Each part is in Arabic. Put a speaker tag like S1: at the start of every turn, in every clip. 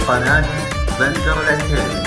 S1: قناة بندر العتيبي.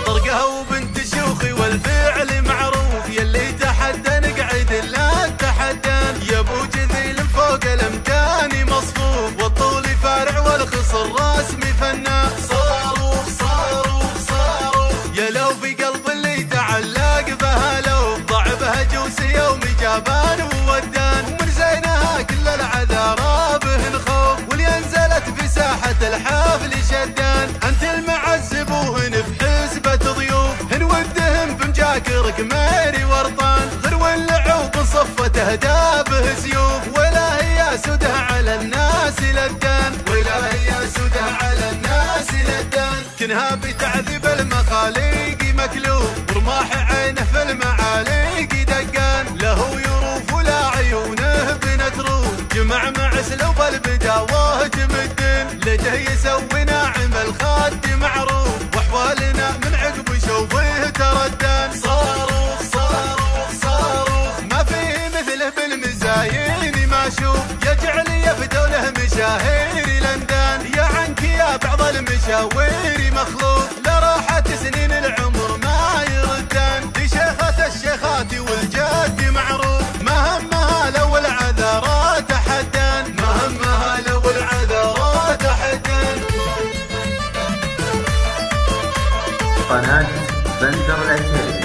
S2: طرقها وبنت شيوخي والفعل معروف، يلي تحدى نقعد لا تحدان، يا ابو جذيل فوق الامكان مصفوف، والطول فارع والخصر رسمي فنان. صاروخ صاروخ صاروخ يا لو في قلب اللي تعلق بها، لو ضع بها جوس يوم جابان وودان، ومن زينها كل العذارى بهن خوف، واللي انزلت في ساحة الحفل شدان. انت المعذب وهن في حسبة ضيوف، هن ودهم بمجاكرك ميري ورطان، غرو اللعوب صفت اهدابه سيوف، ولا هي سدها على الناس لدان، ولا هي سدها على الناس لدان. كنها بتعذب المخاليق مكلوف، ورماح عينه في المعاليق دقان، له يروف ولا عيونه بنتروف، جمع مع سلوب البداوه تمدن، لجه يسوي ناعم الخد معروف، واحوالنا من عقب شوفه تردان. صاروخ صاروخ صاروخ ما فيه مثله بالمزايين ما شوف، يجعل يفدو له مشاهير لندان، يا عنك يا بعض المشاوير مخلوق، لراحة سنين العمر ما يردان. دي شيخة الشيخات والجد معروف، ما همها لو العذارات حدان، ما همها لو العذارات حدان.
S1: قناة بندر العتيبي.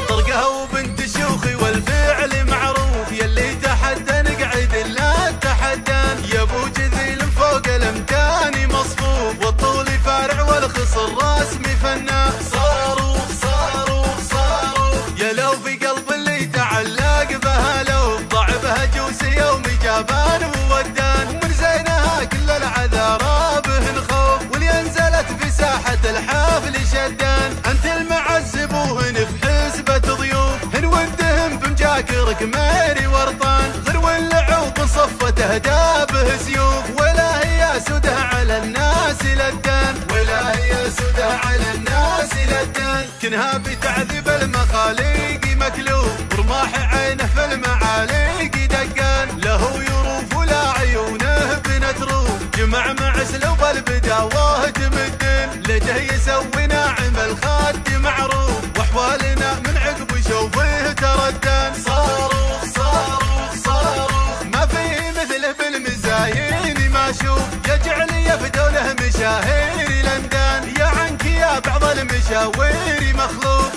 S2: طرقها وبنت شيوخي والفعل معروف، يلي تحدى نقعد لا تحدان، يا ابو جذيل فوق الامكان مصفوف، والطول فارع والخصر رسمي فنان. صاروخ صاروخ صاروخ يا لو في قلب اللي تعلق بها، لو ضع بها جوس يوم جابان وودان، ومن زينها كل العذارى بهن خوف، واللي انزلت في ساحة الحفل شدان. انت المعذب وهن في حسبة ضيوف، هن ودهم بمجاكرك ميري ورطان، غرو اللعوب صفت اهدابه سيوف، ولا هي سدها على الناس لدان، ولا هي سدها على الناس لدان. كنها بتعذب المخاليق مكلوف، ورماح عينه في المعاليق دقان، له يروف ولا عيونه بنتروف، جمع مع سلوب البداوه تمدن، لجه يسوي ناعم الخد معروف، واحوالنا من عقب شوفه تردان. صاروخ صاروخ صاروخ ما فيه مثله بالمزايين ما شوف، يجعل يفدو له مشاهير لندان، يا عنك يا بعض المشاوير مخلوق،